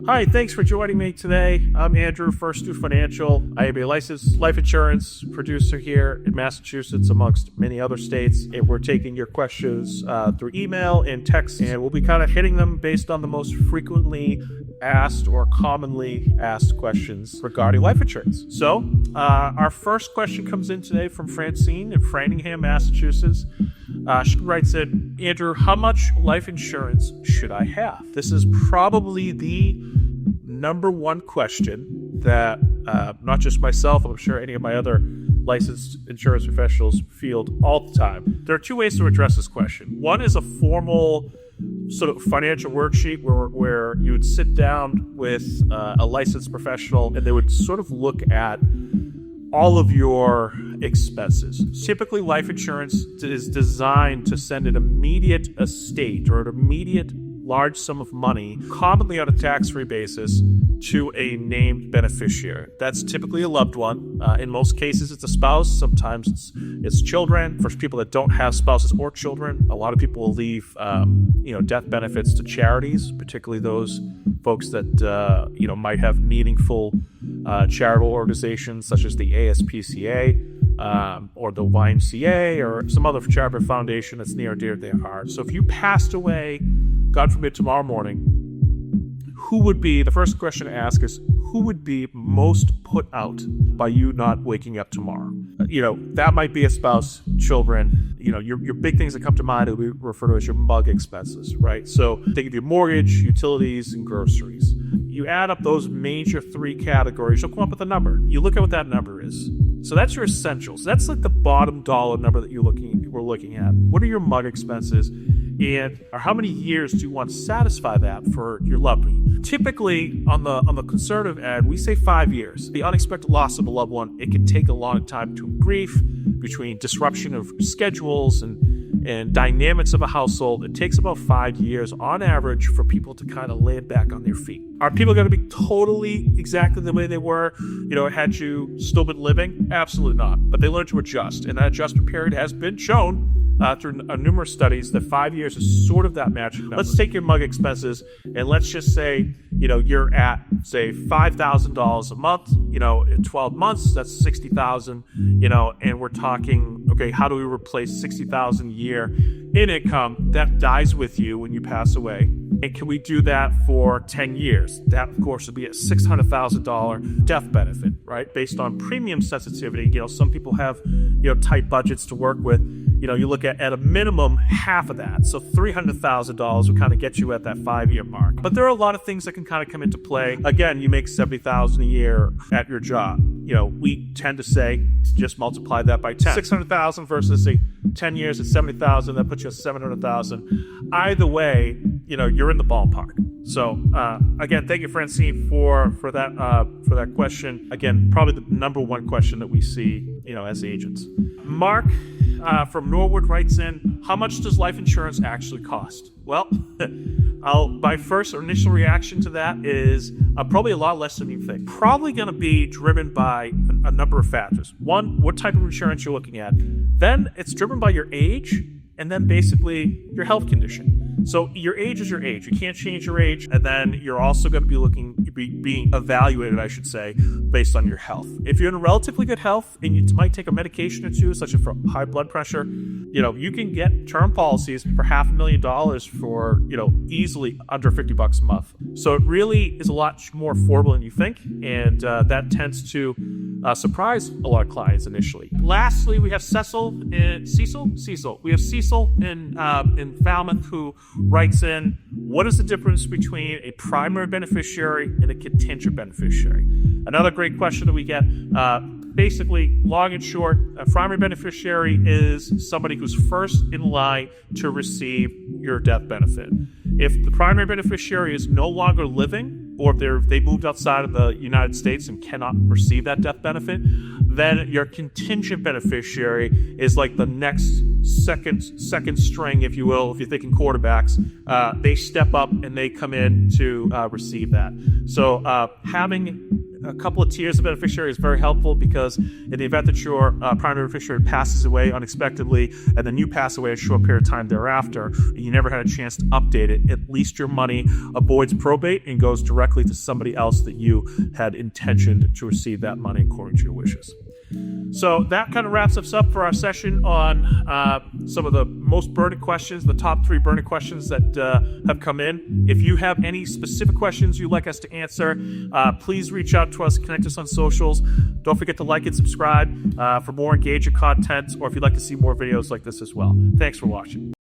Hi, thanks for joining me today. I'm Andrew, First Due Financial. I am a licensed life insurance producer here in Massachusetts, amongst many other states. And we're taking your questions through email and text, and we'll be kind of hitting them based on the most frequently asked or commonly asked questions regarding life insurance. So, our first question comes in today from Francine in Framingham, Massachusetts. She writes in, Andrew, how much life insurance should I have? This is probably the number one question that not just myself, I'm sure any of my other licensed insurance professionals field all the time. There are two ways to address this question. One is a formal sort of financial worksheet where you would sit down with a licensed professional and they would sort of look at all of your expenses. Typically, life insurance is designed to send an immediate estate or an immediate large sum of money, commonly on a tax-free basis, to a named beneficiary. That's typically a loved one. In most cases, it's a spouse. Sometimes it's children. For people that don't have spouses or children, a lot of people will leave death benefits to charities, particularly those folks that might have meaningful charitable organizations such as the ASPCA or the YMCA or some other charitable foundation that's near and dear to their heart. So if you passed away, God forbid, tomorrow morning, the first question to ask is, who would be most put out by you not waking up tomorrow? That might be a spouse, children, your big things that come to mind that we refer to as your mug expenses, right? So think of your mortgage, utilities, and groceries. You add up those major three categories, you'll come up with a number. You look at what that number is. So that's your essentials. That's like the bottom dollar number that we're looking at. What are your mug expenses? Or how many years do you want to satisfy that for your loved one? Typically, on the conservative end, we say 5 years. The unexpected loss of a loved one, it can take a long time to grief, between disruption of schedules and dynamics of a household. It takes about 5 years on average for people to kind of land back on their feet. Are people going to be totally exactly the way they were, had you still been living? Absolutely not. But they learn to adjust, and that adjustment period has been shown through numerous studies that 5 years is sort of that magic number. Let's take your mug expenses and let's just say, you're at, say, $5,000 a month, in 12 months, that's $60,000, and we're talking, okay, how do we replace $60,000 a year in income that dies with you when you pass away? And can we do that for 10 years? That, of course, would be a $600,000 death benefit, right? Based on premium sensitivity. Some people have, tight budgets to work with. You look at a minimum half of that. So $300,000 would kind of get you at that 5-year mark. But there are a lot of things that can kind of come into play. Again, you make $70,000 a year at your job. We tend to say, just multiply that by 10. $600,000 versus, say, 10 years at $70,000, that puts you at $700,000. Either way, you're in the ballpark. So, again, thank you, Francine, for that question. Again, probably the number one question that we see, as agents. Mark from Norwood writes in, how much does life insurance actually cost? Well, my first initial reaction to that is probably a lot less than you think. Probably going to be driven by a number of factors. One, what type of insurance you're looking at. Then it's driven by your age, and then basically your health condition. So your age is your age. You can't change your age. And then you're also going to be being evaluated, I should say, based on your health. If you're in relatively good health and you might take a medication or two, such as for high blood pressure, you can get term policies for $500,000 for, easily under $50 a month. So it really is a lot more affordable than you think. And that tends to surprise a lot of clients initially. Lastly, we have Cecil. We have Cecil in Falmouth who writes in, what is the difference between a primary beneficiary and a contingent beneficiary? Another great question that we get. Basically, long and short, a primary beneficiary is somebody who's first in line to receive your death benefit. If the primary beneficiary is no longer living, or if they moved outside of the United States and cannot receive that death benefit, then your contingent beneficiary is like the next second string, if you will, if you're thinking quarterbacks. They step up and they come in to receive that. So having a couple of tiers of beneficiary is very helpful, because in the event that your primary beneficiary passes away unexpectedly and then you pass away a short period of time thereafter, and you never had a chance to update it, at least your money avoids probate and goes directly to somebody else that you had intentioned to receive that money according to your wishes. So that kind of wraps us up for our session on some of the most burning questions, the top 3 burning questions that have come in. If you have any specific questions you'd like us to answer, please reach out to us, connect us on socials. Don't forget to like and subscribe for more engaging content, or if you'd like to see more videos like this as well. Thanks for watching.